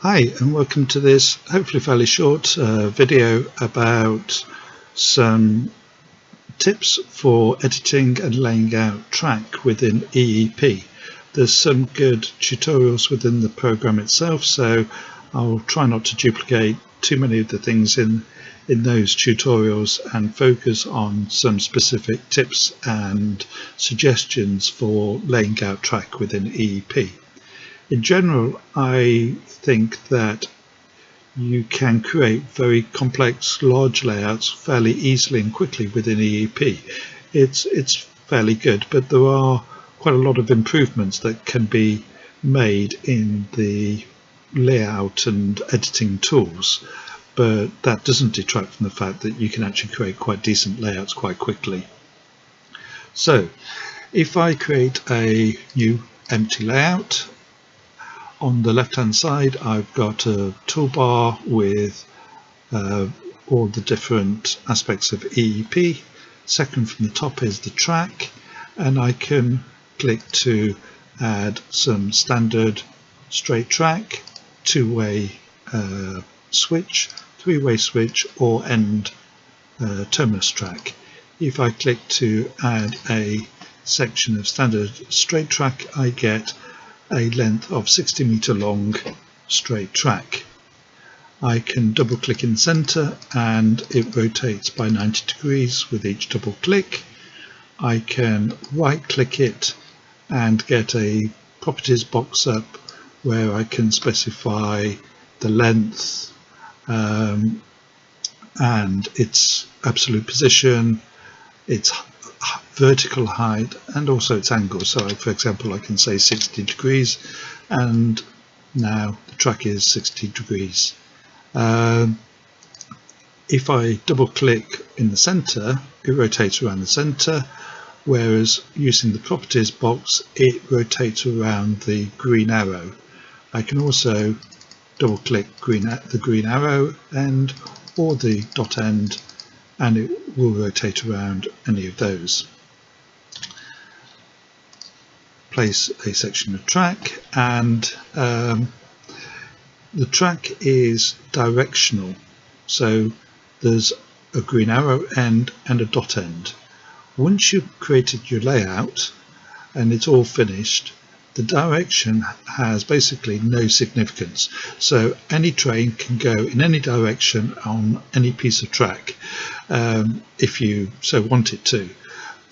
Hi, and welcome to this hopefully fairly short video about some tips for editing and laying out track within EEP. There's some good tutorials within the program itself, so I'll try not to duplicate too many of the things in those tutorials and focus on some specific tips and suggestions for laying out track within EEP. In general, I think that you can create very complex large layouts fairly easily and quickly within EEP. It's fairly good, but there are quite a lot of improvements that can be made in the layout and editing tools, but that doesn't detract from the fact that you can actually create quite decent layouts quite quickly. So if I create a new empty layout, on the left hand side I've got a toolbar with all the different aspects of EEP. Second from the top is the track, and I can click to add some standard straight track, two-way switch, three-way switch, or end terminus track. If I click to add a section of standard straight track, I get a length of 60 meter long straight track. I can double click in center and it rotates by 90 degrees with each double click. I can right click it and get a properties box up where I can specify the length and its absolute position, its vertical height, and also its angle. So for example, I can say 60 degrees, and now the track is 60 degrees. If I double click in the center, it rotates around the center, whereas using the properties box, it rotates around the green arrow. I can also double click the green arrow end or the dot end, and it will rotate around any of those. Place a section of track, and the track is directional, so there's a green arrow end and a dot end. Once you've created your layout and it's all finished, the direction has basically no significance. So any train can go in any direction on any piece of track if you so want it to.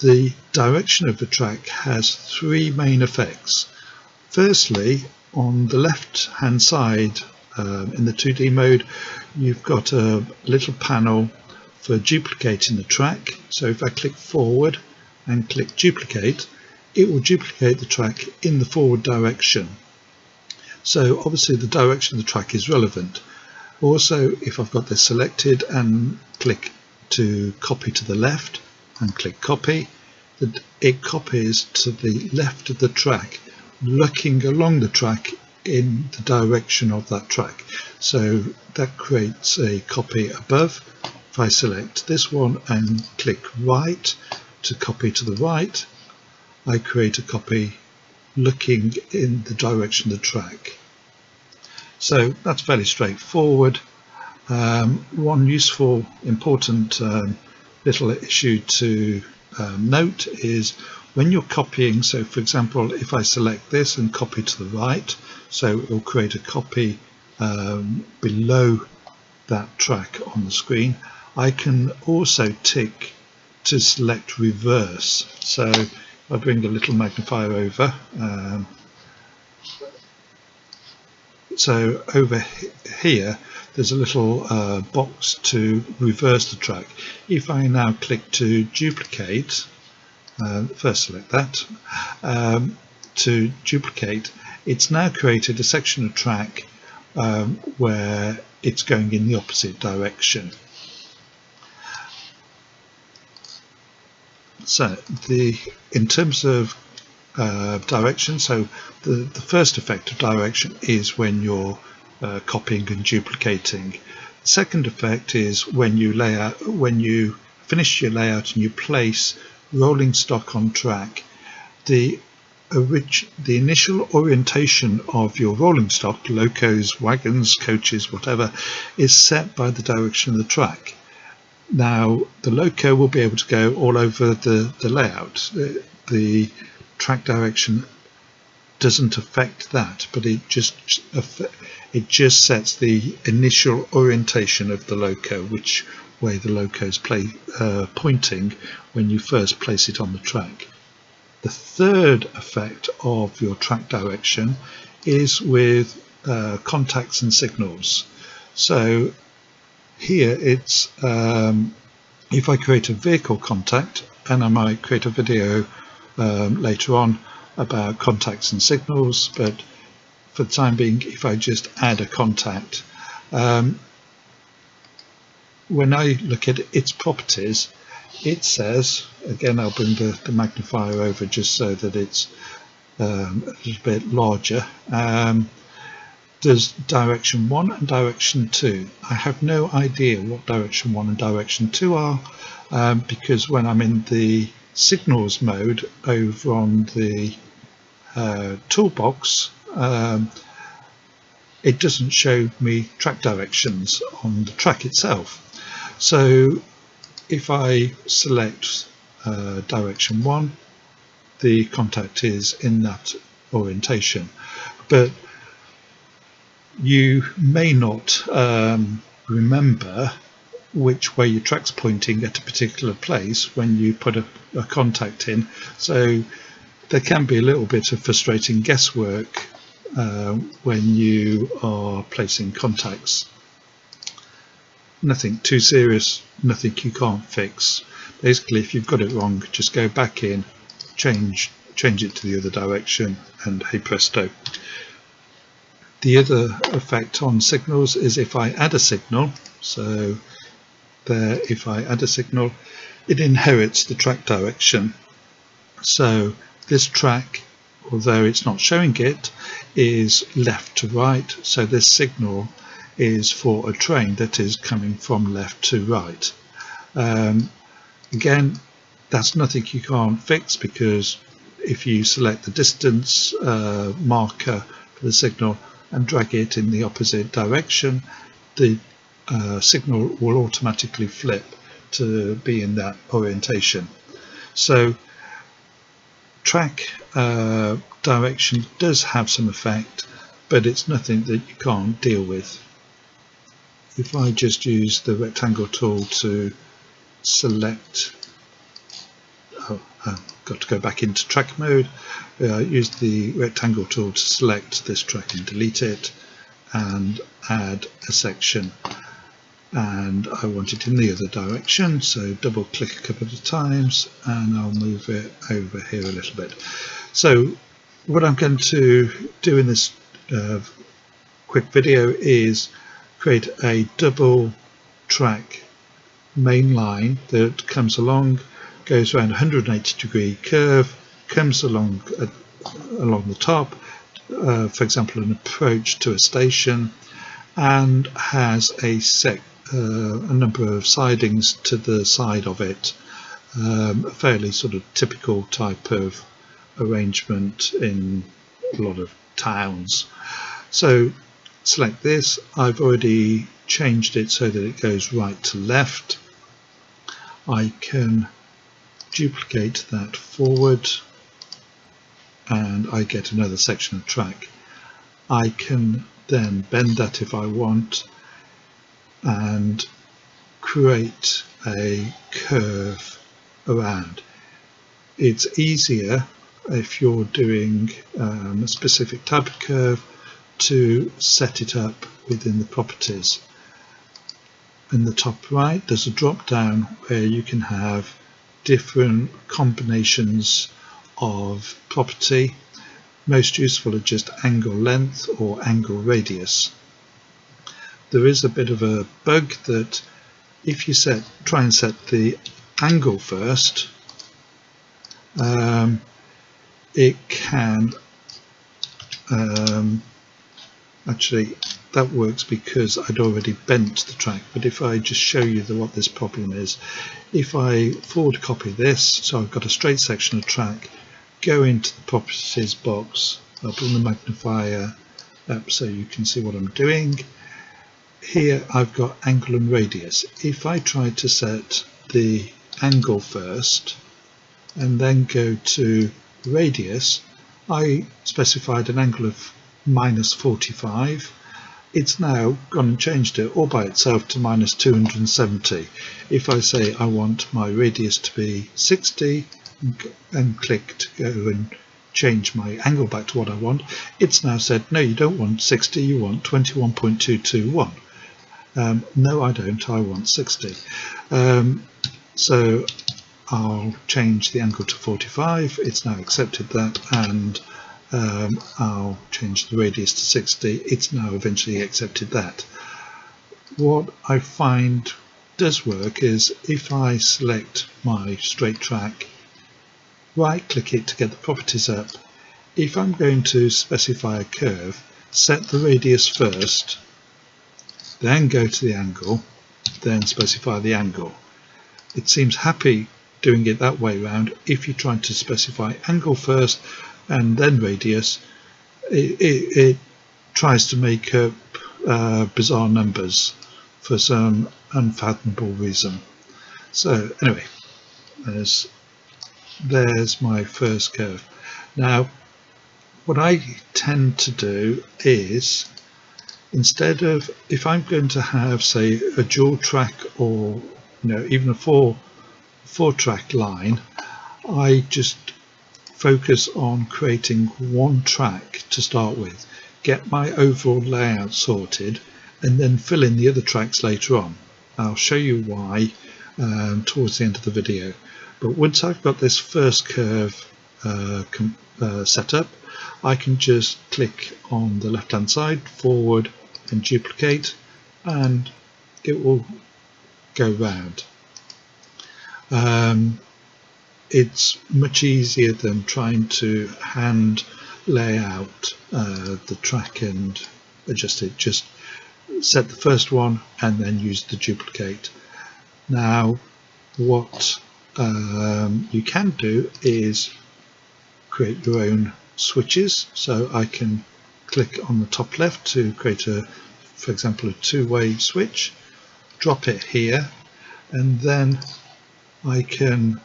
The direction of the track has three main effects. Firstly, on the left hand side in the 2D mode, you've got a little panel for duplicating the track. So if I click forward and click duplicate, it will duplicate the track in the forward direction. So obviously the direction of the track is relevant. Also, if I've got this selected and click to copy to the left and click copy, it copies to the left of the track, looking along the track in the direction of that track. So that creates a copy above. If I select this one and click right to copy to the right, I create a copy looking in the direction of the track. So that's fairly straightforward. One useful, important little issue to note is when you're copying, so for example, if I select this and copy to the right, so it will create a copy below that track on the screen. I can also tick to select reverse. So I bring a little magnifier over. So over here, there's a little box to reverse the track. If I now click to duplicate, first select that, to duplicate, it's now created a section of track where it's going in the opposite direction. So in terms of direction, so the first effect of direction is when you're copying and duplicating. The second effect is when you finish your layout and you place rolling stock on track, the the initial orientation of your rolling stock, locos, wagons, coaches, whatever, is set by the direction of the track. Now, the loco will be able to go all over the layout. The track direction doesn't affect that, but it just sets the initial orientation of the loco, which way the loco is pointing when you first place it on the track. The third effect of your track direction is with contacts and signals. So here it's if I create a vehicle contact, and I might create a video later on about contacts and signals, but for the time being, if I just add a contact, when I look at its properties, it says, again, I'll bring the magnifier over just so that it's a little bit larger. There's direction 1 and direction 2. I have no idea what direction 1 and direction 2 are, because when I'm in the signals mode over on the toolbox, it doesn't show me track directions on the track itself. So if I select direction 1, the contact is in that orientation, but you may not remember which way your track's pointing at a particular place when you put a contact in, so there can be a little bit of frustrating guesswork when you are placing contacts. Nothing too serious, nothing you can't fix. Basically, if you've got it wrong, just go back in, change it to the other direction, and hey presto. The other effect on signals is if I add a signal, so there, if I add a signal, it inherits the track direction. So this track, although it's not showing it, is left to right, so this signal is for a train that is coming from left to right. Again, that's nothing you can't fix, because if you select the distance marker for the signal and drag it in the opposite direction, the signal will automatically flip to be in that orientation. So track direction does have some effect, but it's nothing that you can't deal with. If I just use the rectangle tool to select, got to go back into track mode, use the rectangle tool to select this track and delete it, and add a section, and I want it in the other direction, so double click a couple of times and I'll move it over here a little bit. So what I'm going to do in this quick video is create a double track main line that comes along, goes around 180-degree curve, comes along the top, for example an approach to a station, and has a number of sidings to the side of it, a fairly sort of typical type of arrangement in a lot of towns. So select this. I've already changed it so that it goes right to left. I can duplicate that forward and I get another section of track. I can then bend that if I want and create a curve around. It's easier if you're doing a specific type of curve to set it up within the properties. In the top right, there's a drop down where you can have different combinations of property. Most useful are just angle length or angle radius. There is a bit of a bug that if you try and set the angle first, it can actually, that works because I'd already bent the track, but if I just show you what this problem is, if I forward copy this, so I've got a straight section of track, go into the properties box. I'll bring the magnifier up so you can see what I'm doing. Here I've got angle and radius. If I try to set the angle first and then go to radius, I specified an angle of -45. It's now gone and changed it all by itself to -270. If I say I want my radius to be 60 and click to go and change my angle back to what I want, it's now said, no, you don't want 60, you want 21.221. No, I don't, I want 60. So I'll change the angle to 45, it's now accepted that, and I'll change the radius to 60, it's now eventually accepted that. What I find does work is if I select my straight track, right click it to get the properties up, if I'm going to specify a curve, set the radius first, then go to the angle, then specify the angle. It seems happy doing it that way around. If you're trying to specify angle first and then radius, it tries to make up bizarre numbers for some unfathomable reason. So anyway, there's my first curve. Now what I tend to do is, instead of, if I'm going to have, say, a dual track or even a four track line, I just focus on creating one track to start with, get my overall layout sorted, and then fill in the other tracks later on. I'll show you why towards the end of the video. But once I've got this first curve set up, I can just click on the left hand side, forward, and duplicate, and it will go round. It's much easier than trying to hand lay out the track and adjust it. Just set the first one and then use the duplicate. Now what you can do is create your own switches. So I can click on the top left to create for example, a two-way switch, drop it here, and then I can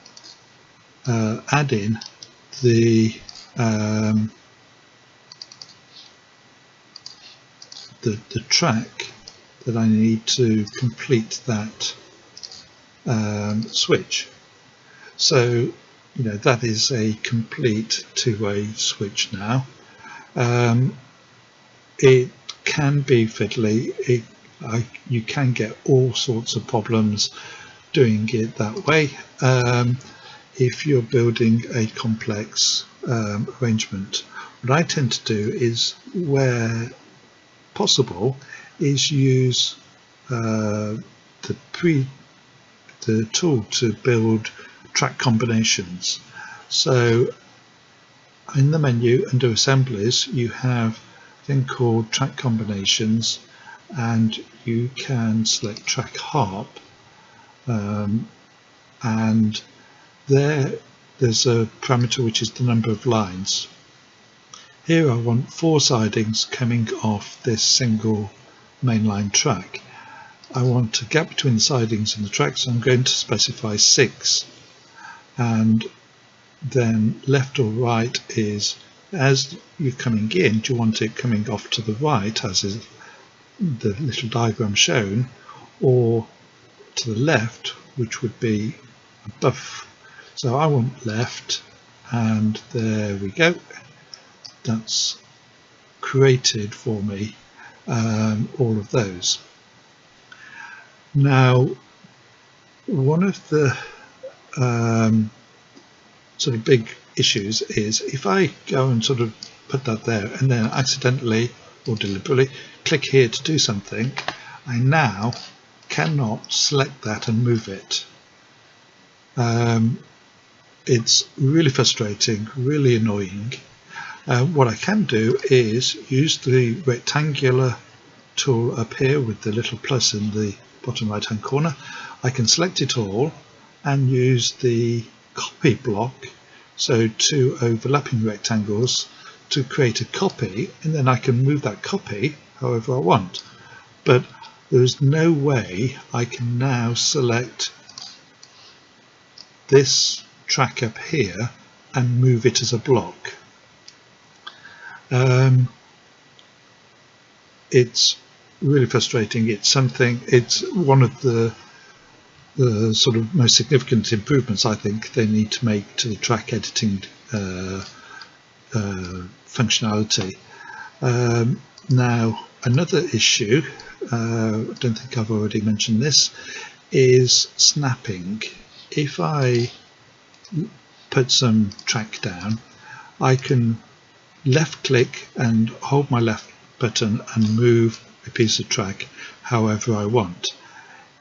add in the track that I need to complete that switch. So that is a complete two-way switch now. It can be fiddly. You can get all sorts of problems doing it that way if you're building a complex arrangement. What I tend to do is, where possible, is use the tool to build track combinations. So in the menu under assemblies, you have a thing called track combinations, and you can select track harp, and there's a parameter which is the number of lines. Here I want 4 sidings coming off this single mainline track. I want a gap between the sidings and the track, so I'm going to specify 6. And then left or right is, as you're coming in, do you want it coming off to the right, as is the little diagram shown, or to the left, which would be above. So I want left, and there we go. That's created for me all of those. Now, one of the sort of big issues is if I go and sort of put that there and then accidentally or deliberately click here to do something, I now cannot select that and move it. It's really frustrating, really annoying. What I can do is use the rectangular tool up here with the little plus in the bottom right hand corner. I can select it all and use the copy block so two overlapping rectangles, to create a copy, and then I can move that copy however I want. But there's no way I can now select this track up here and move it as a block. It's really frustrating. It's one of the sort of most significant improvements I think they need to make to the track editing functionality. Now, another issue, I don't think I've already mentioned this, is snapping. If I put some track down, I can left click and hold my left button and move a piece of track however I want.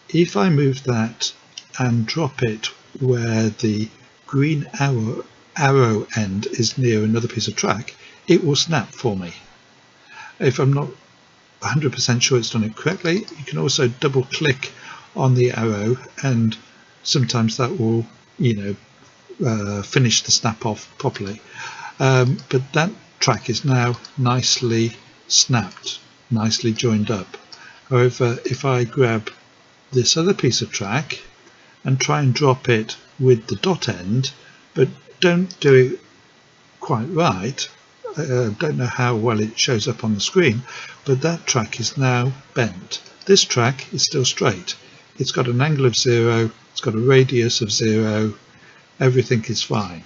If I move that and drop it where the green arrow end is near another piece of track, it will snap for me. If I'm not 100% sure it's done it correctly, you can also double click on the arrow, and sometimes that will, finish the snap off properly. But that track is now nicely snapped, nicely joined up. However, if I grab this other piece of track and try and drop it with the dot end, but don't do it quite right, don't know how well it shows up on the screen, but that track is now bent. This track is still straight. It's got an angle of 0, it's got a radius of 0, everything is fine.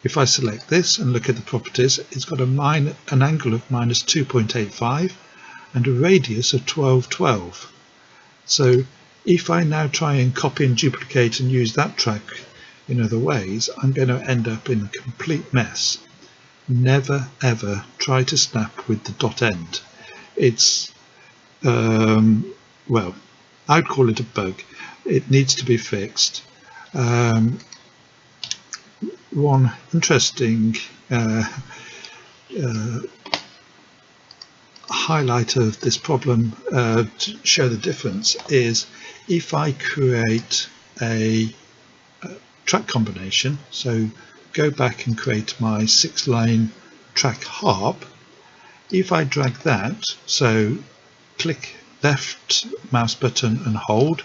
If I select this and look at the properties, it's got an angle of minus 2.85 and a radius of 1212. So if I now try and copy and duplicate and use that track in other ways, I'm going to end up in a complete mess. Never ever try to snap with the dot end. It's, well, I'd call it a bug. It needs to be fixed. One interesting highlight of this problem to show the difference is if I create a track combination, so go back and create my 6-line track harp. If I drag that, so click left mouse button and hold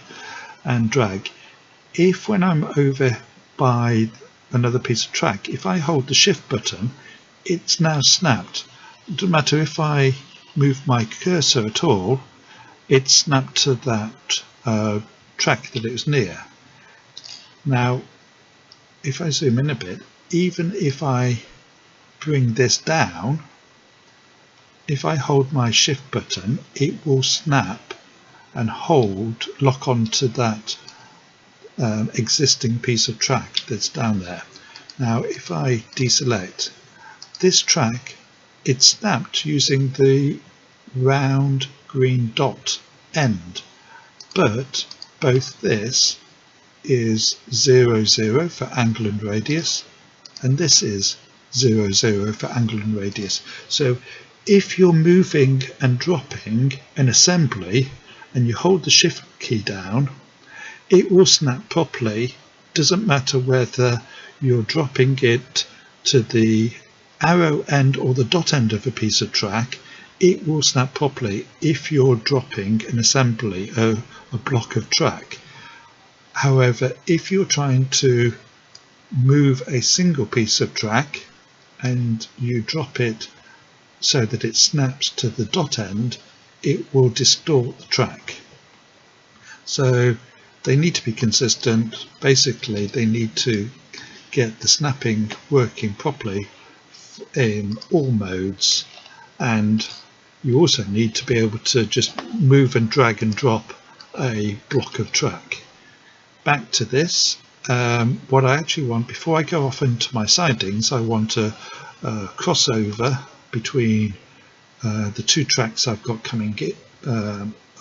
and drag, if when I'm over by another piece of track, if I hold the shift button, it's now snapped. It doesn't matter if I move my cursor at all, it's snapped to that track that it was near. Now if I zoom in a bit, even if I bring this down, if I hold my shift button, it will snap and lock onto that existing piece of track that's down there. Now if I deselect this track, it's snapped using the round green dot end, but both this is 0, 0 for angle and radius, and this is 0, 0 for angle and radius. So if you're moving and dropping an assembly and you hold the shift key down, it will snap properly. Doesn't matter whether you're dropping it to the arrow end or the dot end of a piece of track, it will snap properly if you're dropping an assembly, a block of track. However, if you're trying to move a single piece of track and you drop it so that it snaps to the dot end, it will distort the track. So they need to be consistent. Basically, they need to get the snapping working properly in all modes, and you also need to be able to just move and drag and drop a block of track. Back to this, what I actually want, before I go off into my sidings, I want a crossover between the two tracks I've got coming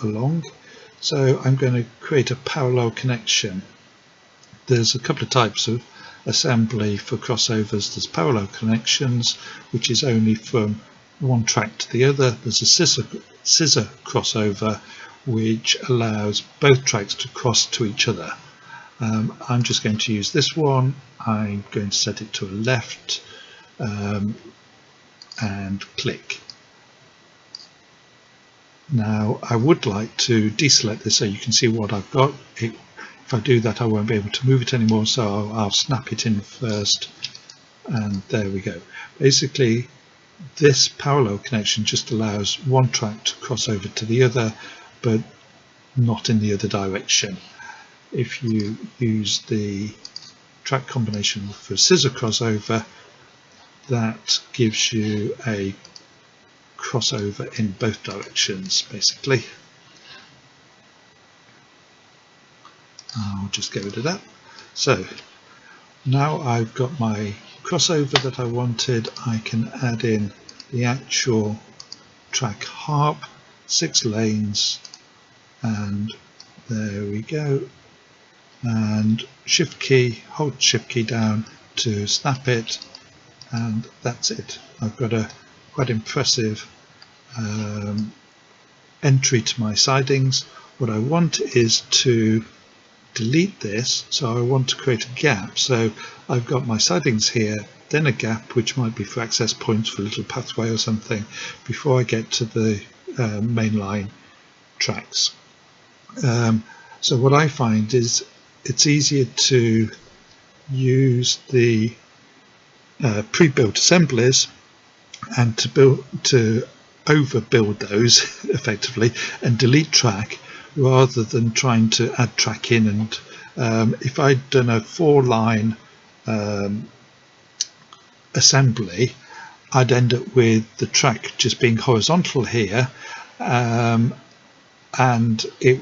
along. So I'm going to create a parallel connection. There's a couple of types of assembly for crossovers. There's parallel connections, which is only from one track to the other. There's a scissor crossover, which allows both tracks to cross to each other. I'm just going to use this one. I'm going to set it to a left and click. Now I would like to deselect this so you can see what I've got. If I do that, I won't be able to move it anymore, so I'll snap it in first, and there we go. Basically, this parallel connection just allows one track to cross over to the other, but not in the other direction. If you use the track combination for scissor crossover, that gives you a crossover in both directions, basically. I'll just get rid of that. So now I've got my crossover that I wanted. I can add in the actual track harp, 6 lanes, and there we go. And shift key, hold shift key down to snap it, and that's it. I've got a quite impressive entry to my sidings. What I want is to delete this, so I want to create a gap. So I've got my sidings here, then a gap which might be for access points for a little pathway or something before I get to the mainline tracks. So what I find is it's easier to use the pre-built assemblies and to overbuild those effectively and delete track, rather than trying to add track in. And if I'd done a 4-line assembly, I'd end up with the track just being horizontal here, and it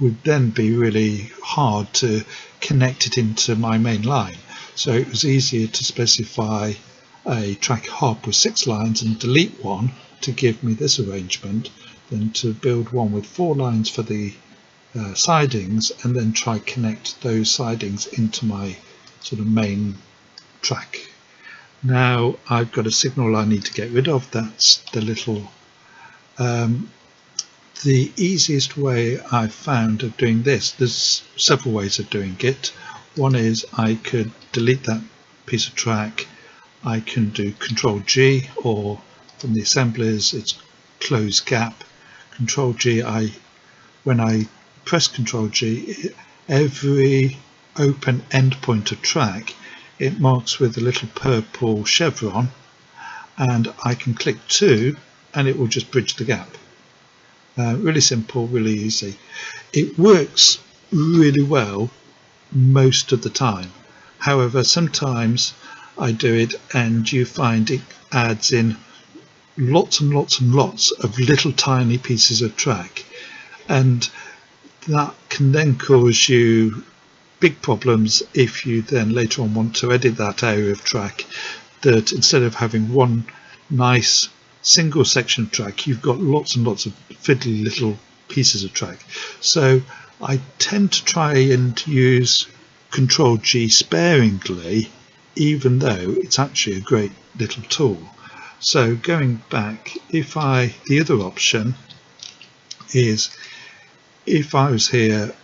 would then be really hard to connect it into my main line. So it was easier to specify a track hop with 6 lines and delete one to give me this arrangement than to build one with 4 lines for the sidings and then try connect those sidings into my sort of main track. Now I've got a signal I need to get rid of. That's the little the easiest way I've found of doing this, there's several ways of doing it. One is I could delete that piece of track. I can do Control G, or from the assemblies it's close gap. Control G, when I press Control G, every open endpoint of track it marks with a little purple chevron, and I can click 2 and it will just bridge the gap. Really simple, really easy. It works really well most of the time. However, sometimes I do it and you find it adds in lots and lots and lots of little tiny pieces of track, and that can then cause you big problems if you then later on want to edit that area of track, that instead of having one nice single section of track, you've got lots and lots of fiddly little pieces of track. So I tend to try and use Control G sparingly, even though it's actually a great little tool. So going back, the other option is, if I was here,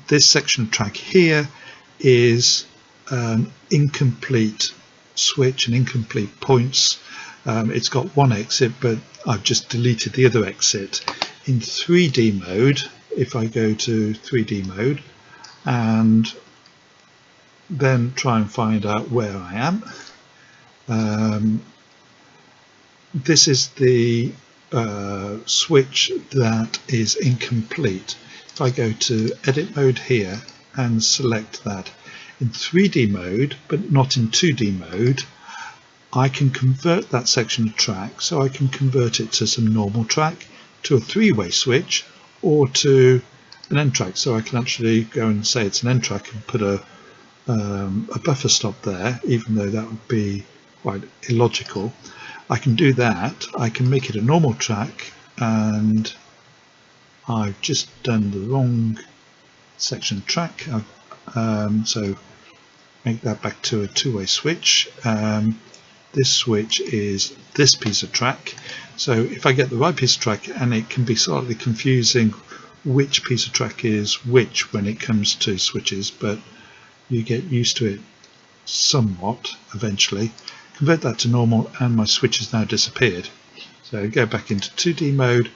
this section of track here is an incomplete switch and incomplete points. It's got one exit, but I've just deleted the other exit. In 3D mode, if I go to 3D mode and then try and find out where I am, this is the switch that is incomplete. If I go to edit mode here and select that in 3D mode but not in 2D mode, I can convert that section of track, so I can convert it to some normal track, to a 3-way switch, or to an end track. So I can actually go and say it's an end track and put a buffer stop there, even though that would be quite illogical. I can do that. I can make it a normal track, and I've just done the wrong section of track. So make that back to a 2-way switch. This switch is this piece of track. So if I get the right piece of track, and it can be slightly confusing which piece of track is which when it comes to switches, but you get used to it somewhat eventually. Convert that to normal and my switch has now disappeared. So go back into 2D mode.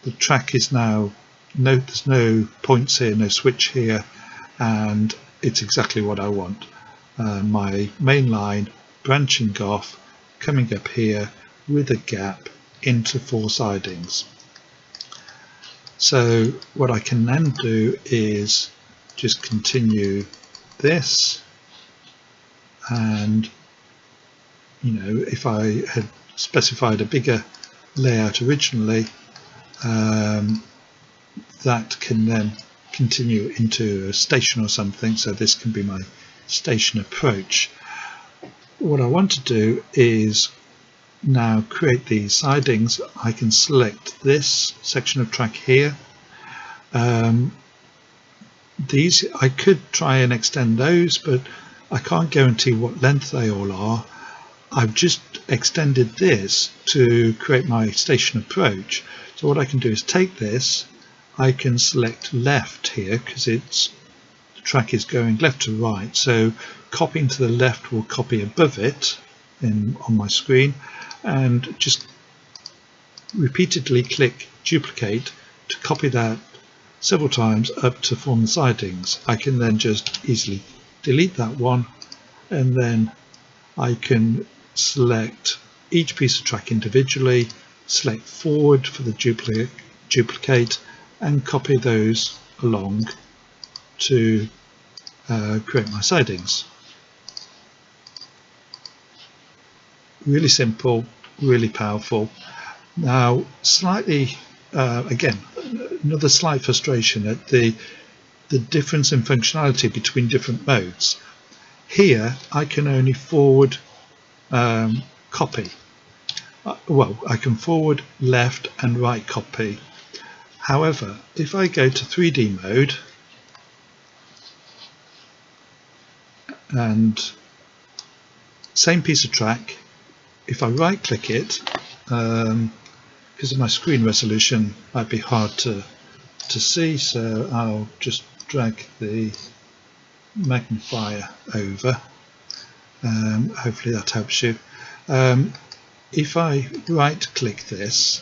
The track is now, there's no points here, no switch here, and it's exactly what I want. My main line branching off, coming up here with a gap into 4 sidings. So what I can then do is just continue this, and if I had specified a bigger layout originally, that can then continue into a station or something, so this can be my station approach. What I want to do is now create these sidings. I can select this section of track here. These I could try and extend those, but I can't guarantee what length they all are. I've just extended this to create my station approach. So what I can do is take this, I can select left here because the track is going left to right, so copying to the left will copy above it on my screen, and just repeatedly click duplicate to copy that several times up to form the sidings. I can then just easily delete that one, and then I can select each piece of track individually, select forward for the duplicate, and copy those along to create my sidings. Really simple, really powerful. Now slightly again, another slight frustration at the difference in functionality between different modes. Here I can only forward copy. Well, I can forward, left and right copy. However, if I go to 3D mode and same piece of track, if I right click it, because of my screen resolution might be hard to see, so I'll just drag the magnifier over. Hopefully that helps you. If I right click this,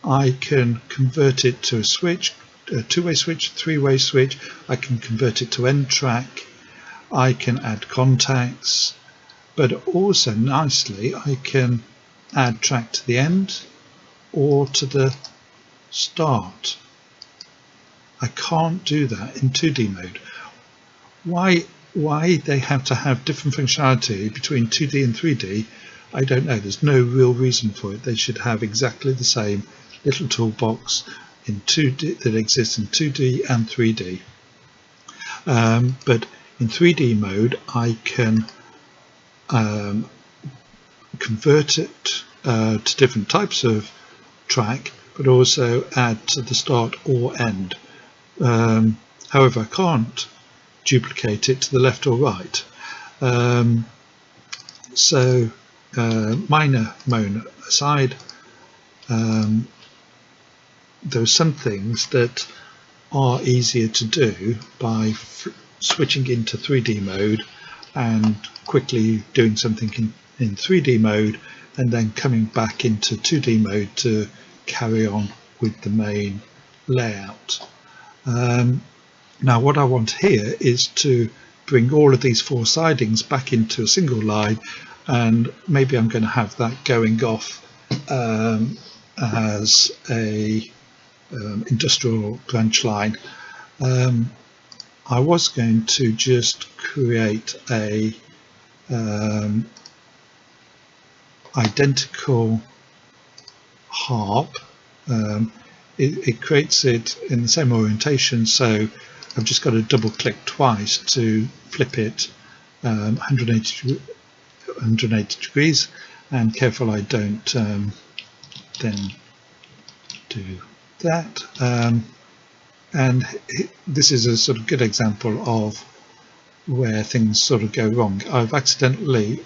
I can convert it to a switch, a two-way switch, three-way switch. I can convert it to end track. I can add contacts, but also nicely I can add track to the end or to the start. I can't do that in 2D mode. Why they have to have different functionality between 2D and 3D, I don't know. There's no real reason for it. They should have exactly the same little toolbox in 2D that exists in 2D and 3D. But in 3D mode, I can convert it to different types of track, but also add to the start or end. However, I can't duplicate it to the left or right. So minor moan aside, there are some things that are easier to do by switching into 3D mode and quickly doing something in 3D mode and then coming back into 2D mode to carry on with the main layout. Now what I want here is to bring all of these 4 sidings back into a single line, and maybe I'm going to have that going off as a industrial branch line. I was going to just create a identical harp. It creates it in the same orientation, so I've just got to double click twice to flip it 180 degrees, and careful I don't then do that. And this is a sort of good example of where things sort of go wrong. I've accidentally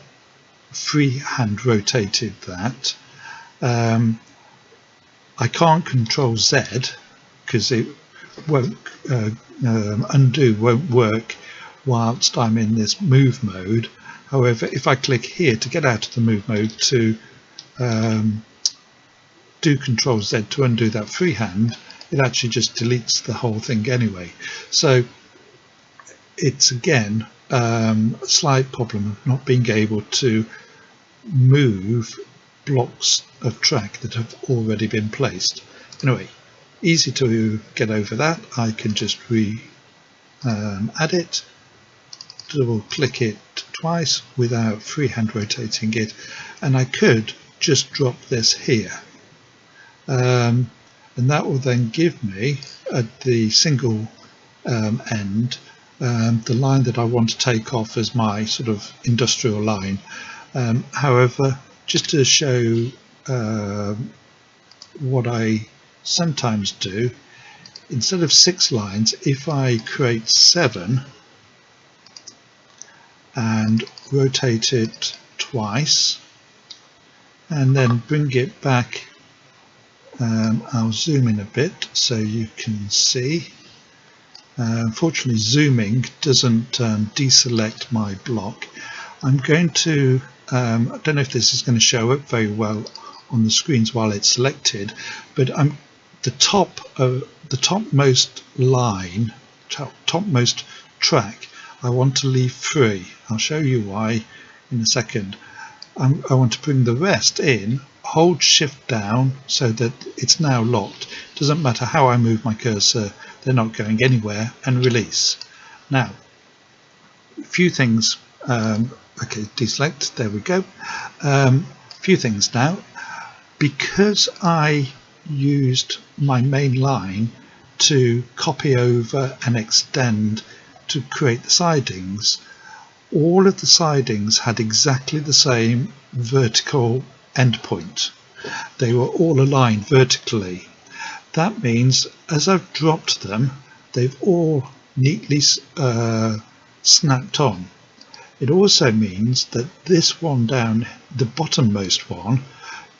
freehand rotated that. I can't control Z because it won't undo won't work whilst I'm in this move mode. However, if I click here to get out of the move mode to do Control Z to undo that freehand, it actually just deletes the whole thing anyway. So it's again a slight problem of not being able to move blocks of track that have already been placed. Anyway, easy to get over that. I can just add it, double click it twice without freehand rotating it, and I could just drop this here, and that will then give me at the single end the line that I want to take off as my sort of industrial line. However, just to show what I sometimes do, instead of 6 lines, if I create 7 and rotate it twice and then bring it back, I'll zoom in a bit so you can see. Unfortunately, zooming doesn't deselect my block. I'm going to I don't know if this is going to show up very well on the screens while it's selected, but the topmost line, topmost track, I want to leave free. I'll show you why in a second. I want to bring the rest in, hold shift down so that it's now locked. Doesn't matter how I move my cursor, they're not going anywhere, and release. Now, a few things. Okay, deselect, there we go. Few things now. Because I used my main line to copy over and extend to create the sidings, all of the sidings had exactly the same vertical endpoint. They were all aligned vertically. That means as I've dropped them, they've all neatly snapped on. It also means that this one down, the bottommost one,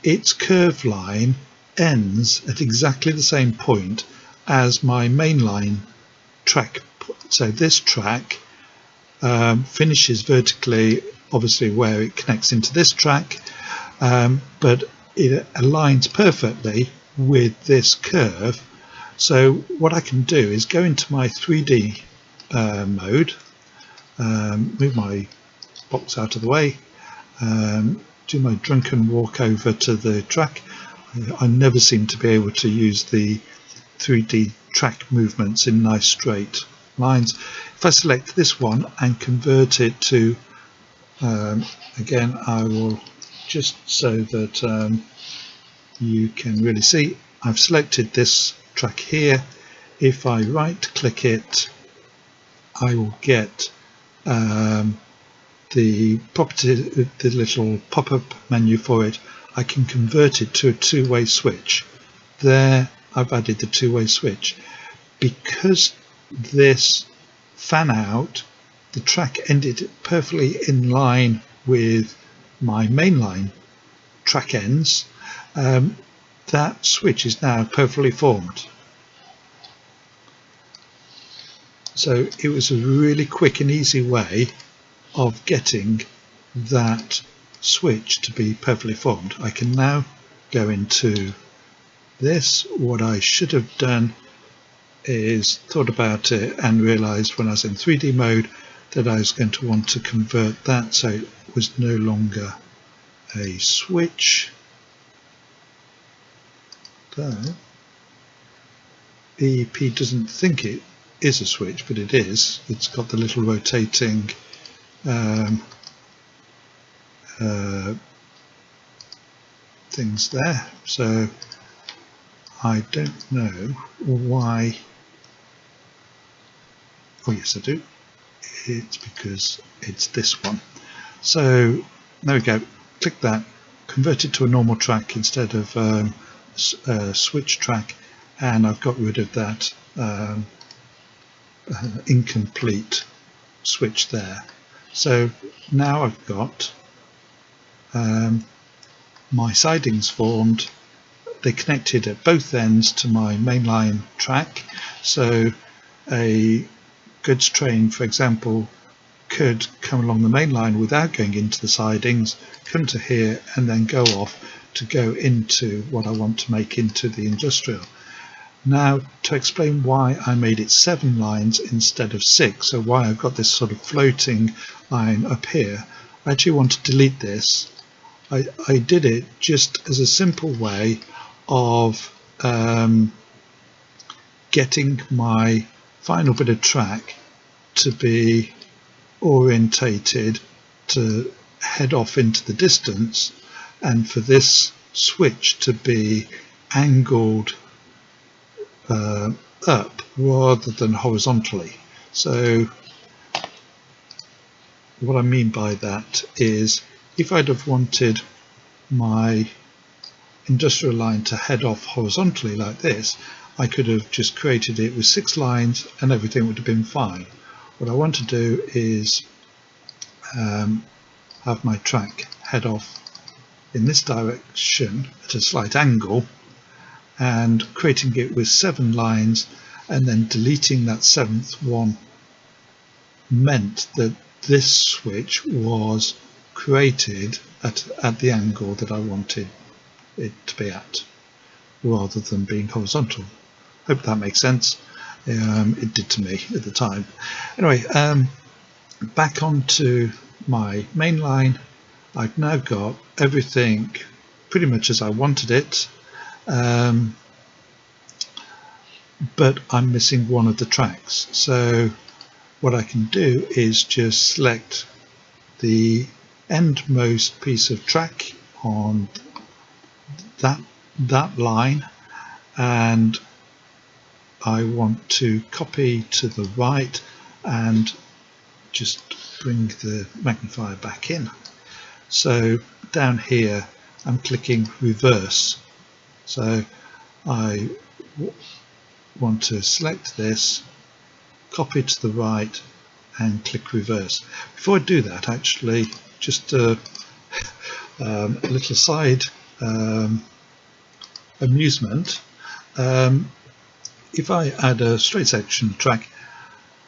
its curve line ends at exactly the same point as my mainline track. So this track finishes vertically, obviously where it connects into this track, but it aligns perfectly with this curve. So what I can do is go into my 3D mode, move my box out of the way, do my drunken walk over to the track. I never seem to be able to use the 3D track movements in nice straight lines. If I select this one and convert it to, again, I will just so that you can really see, I've selected this track here. If I right click it, I will get the property, the little pop-up menu for it. I can convert it to a two-way switch. There I've added the two-way switch. Because this fan out, the track ended perfectly in line with my mainline track ends, that switch is now perfectly formed. So it was a really quick and easy way of getting that switch to be perfectly formed. I can now go into this. What I should have done is thought about it and realized when I was in 3D mode that I was going to want to convert that so it was no longer a switch. Though EEP doesn't think it is a switch, but it is. It's got the little rotating things there, so I don't know why. Oh yes, I do. It's because it's this one. So there we go. Click that, convert it to a normal track instead of switch track, and I've got rid of that incomplete switch there. So now I've got my sidings formed, they connected at both ends to my mainline track, so a goods train, for example, could come along the main line without going into the sidings, come to here and then go off to go into what I want to make into the industrial. Now, to explain why I made it 7 lines instead of 6, so why I've got this sort of floating line up here, I actually want to delete this. I did it just as a simple way of getting my final bit of track to be orientated to head off into the distance, and for this switch to be angled up rather than horizontally. So what I mean by that is, if I'd have wanted my industrial line to head off horizontally like this, I could have just created it with 6 lines and everything would have been fine. What I want to do is have my track head off in this direction at a slight angle, and creating it with 7 lines and then deleting that 7th one meant that this switch was created at the angle that I wanted it to be at, rather than being horizontal. Hope that makes sense. It did to me at the time. Anyway, back onto my main line. I've now got everything pretty much as I wanted it, but I'm missing one of the tracks. So what I can do is just select the endmost piece of track on that line, and I want to copy to the right and just bring the magnifier back in. So down here I'm clicking reverse, so I want to select this, copy to the right and click reverse. Before I do that, actually, just a little side amusement. If I add a straight section track,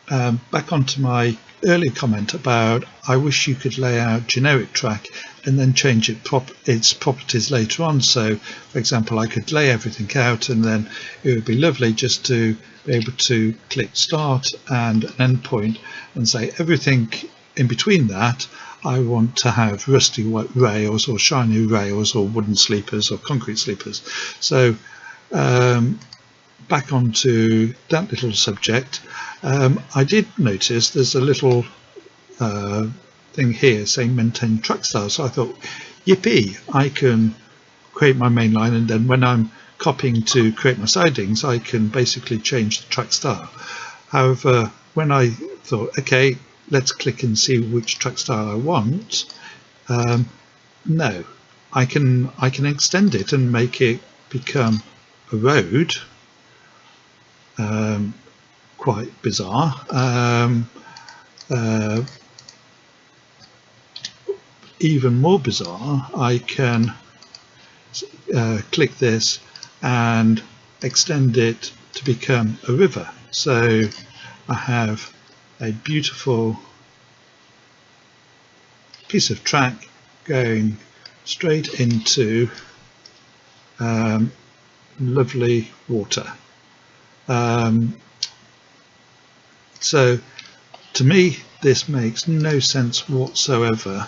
back onto my earlier comment about I wish you could lay out generic track and then change its properties later on. So for example, I could lay everything out and then it would be lovely just to be able to click start and an endpoint and say everything in between that I want to have rusty rails or shiny rails or wooden sleepers or concrete sleepers. So back onto that little subject, I did notice there's a little thing here saying maintain track style, so I thought, yippee, I can create my main line, and then when I'm copying to create my sidings I can basically change the track style. However, when I thought, okay, let's click and see which track style I want, no, I can extend it and make it become a road. Quite bizarre. Even more bizarre, I can click this and extend it to become a river. So I have a beautiful piece of track going straight into lovely water. So to me this makes no sense whatsoever.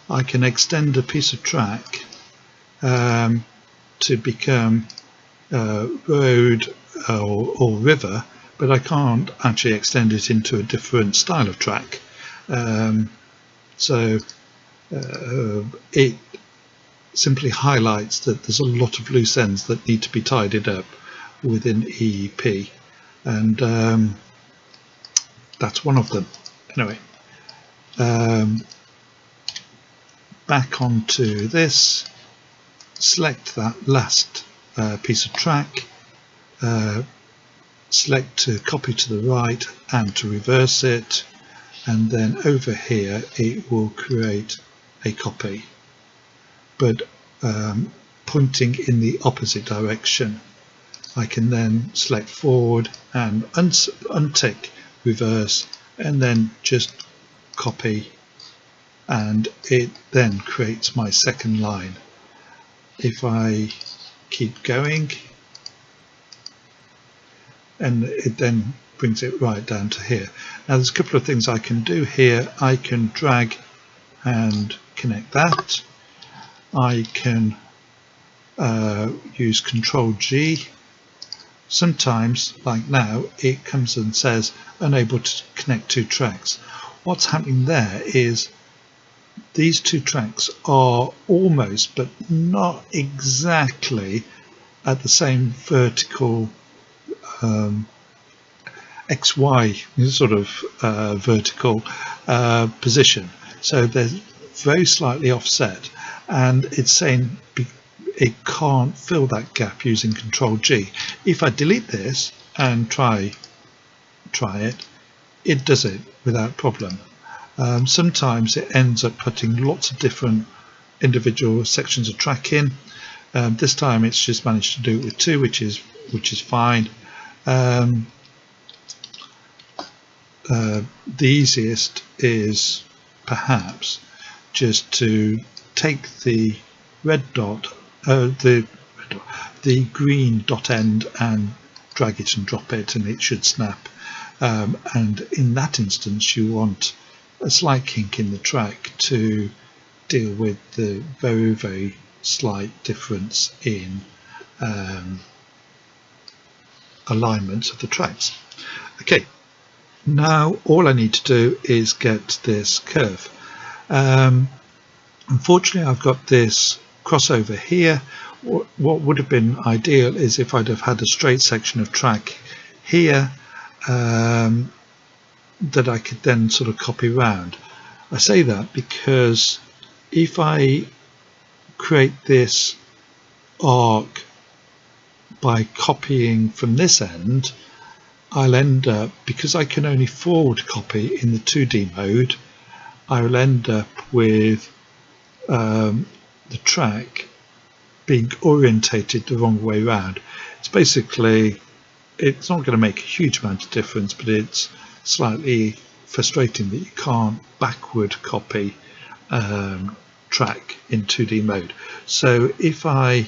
I can extend a piece of track to become road or river, but I can't actually extend it into a different style of track. So it simply highlights that there's a lot of loose ends that need to be tidied up within EEP, and that's one of them. Anyway, back onto this, select that last piece of track, select to copy to the right and to reverse it, and then over here it will create a copy. But pointing in the opposite direction. I can then select forward and untick reverse and then just copy, and it then creates my second line. If I keep going, and it then brings it right down to here. Now there's a couple of things I can do here. I can drag and connect that. I can use Control G. Sometimes, like now, it comes and says unable to connect two tracks. What's happening there is these two tracks are almost, but not exactly, at the same vertical XY sort of vertical position. So they're very slightly offset, and it's saying it can't fill that gap using Control G. If I delete this and try it, it does it without problem. Sometimes it ends up putting lots of different individual sections of track in. This time it's just managed to do it with two, which is fine. The easiest is perhaps just to take the red dot, the green dot end, and drag it and drop it, and it should snap. And in that instance, you want a slight kink in the track to deal with the very, very slight difference in alignment of the tracks. Okay. Now all I need to do is get this curve. Unfortunately, I've got this crossover here. What would have been ideal is if I'd have had a straight section of track here that I could then sort of copy round. I say that because if I create this arc by copying from this end, I'll end up, because I can only forward copy in the 2D mode, I will end up with the track being orientated the wrong way around. It's basically, it's not going to make a huge amount of difference, but it's slightly frustrating that you can't backward copy track in 2D mode. So if I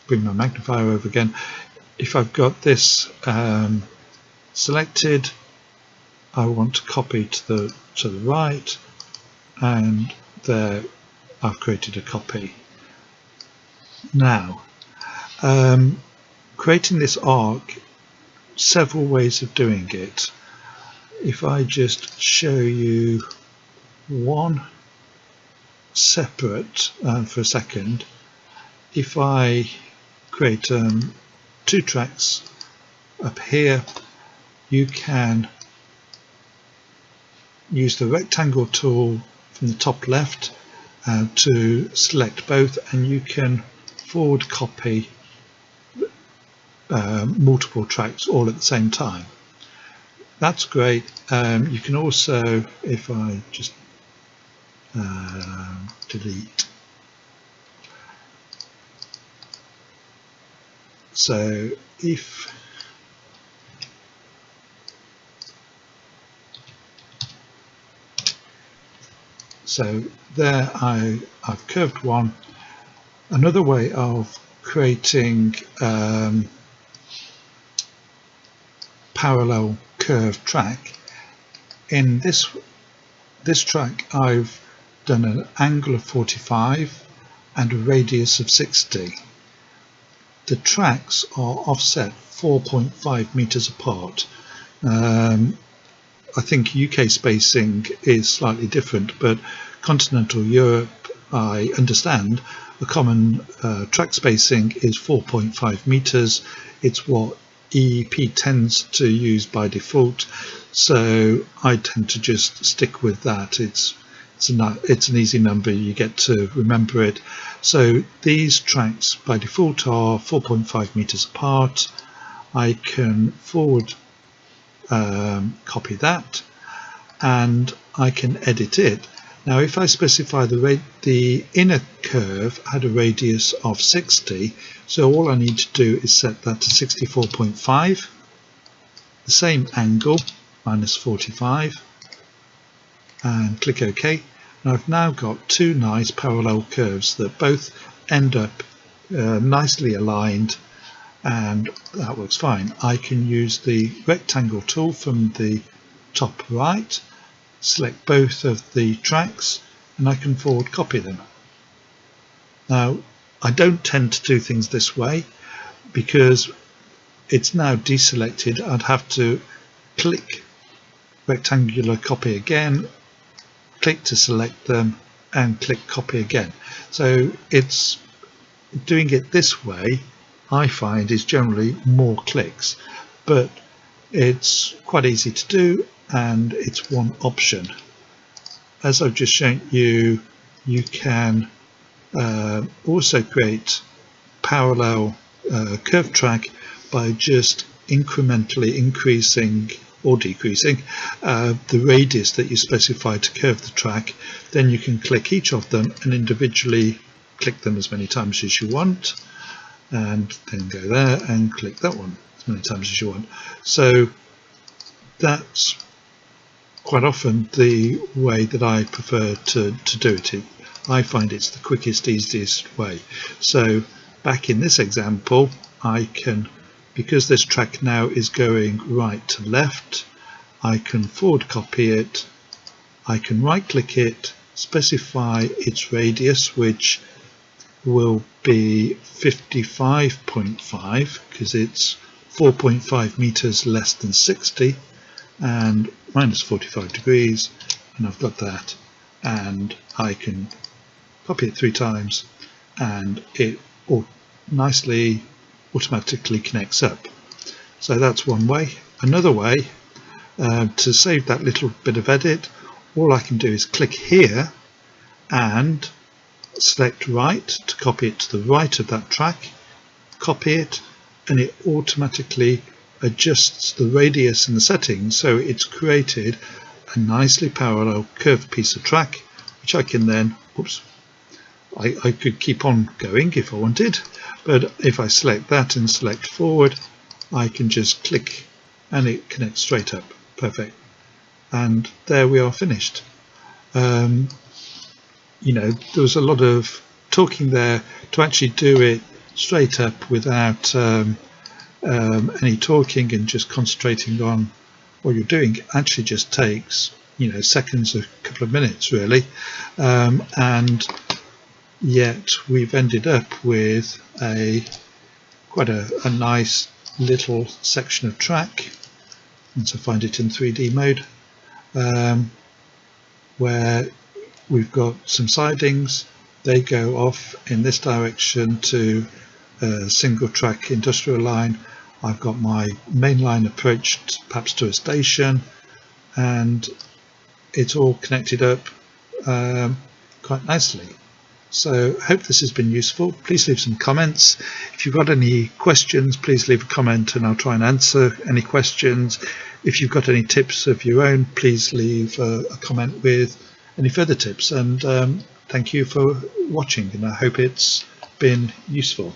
bring my magnifier over again, if I've got this selected, I want to copy to the right, and there I've created a copy. Now, creating this arc, several ways of doing it. If I just show you one separate for a second, if I create two tracks up here, you can use the rectangle tool from the top left to select both, and you can forward copy multiple tracks all at the same time. That's great. You can also, if I just delete, so if so there I've curved one. Another way of creating parallel curved track, in this track I've done an angle of 45 and a radius of 60. The tracks are offset 4.5 meters apart. I think UK spacing is slightly different, but continental Europe, I understand, the common track spacing is 4.5 meters. It's what EEP tends to use by default, so I tend to just stick with that. It's an easy number, you get to remember it. So these tracks by default are 4.5 meters apart. I can forward copy that, and I can edit it. Now if I specify the inner curve had a radius of 60, so all I need to do is set that to 64.5, the same angle, minus 45, and click OK. And I've now got two nice parallel curves that both end up nicely aligned, and that works fine. I can use the rectangle tool from the top right, select both of the tracks, and I can forward copy them. Now I don't tend to do things this way because it's now deselected. I'd have to click rectangular copy again, click to select them, and click copy again. So it's doing it this way, I find, is generally more clicks, but it's quite easy to do and it's one option. As I've just shown you, you can also create parallel curve track by just incrementally increasing or decreasing the radius that you specify to curve the track. Then you can click each of them and individually click them as many times as you want, and then go there and click that one as many times as you want. So that's quite often the way that I prefer to do it. I find it's the quickest, easiest way. So back in this example, I can, because this track now is going right to left, I can forward copy it, I can right click it, specify its radius, which will be 55.5 because it's 4.5 meters less than 60, and minus 45 degrees, and I've got that, and I can copy it 3 times and it nicely automatically connects up. So that's one way. Another way, to save that little bit of edit, all I can do is click here and select right to copy it to the right of that track, copy it, and it automatically adjusts the radius and the settings, so it's created a nicely parallel curved piece of track, which I can then, I could keep on going if I wanted, but if I select that and select forward, I can just click and it connects straight up. Perfect. And there we are, finished. You know, there was a lot of talking there. To actually do it straight up without any talking and just concentrating on what you're doing actually just takes, you know, seconds, a couple of minutes really, and yet we've ended up with quite a nice little section of track, once I find it in 3D mode, where we've got some sidings. They go off in this direction to a single track industrial line. I've got my main line approached perhaps to a station, and it's all connected up quite nicely. So I hope this has been useful. Please leave some comments. If you've got any questions, please leave a comment and I'll try and answer any questions. If you've got any tips of your own, please leave a comment with any further tips. And thank you for watching, and I hope it's been useful.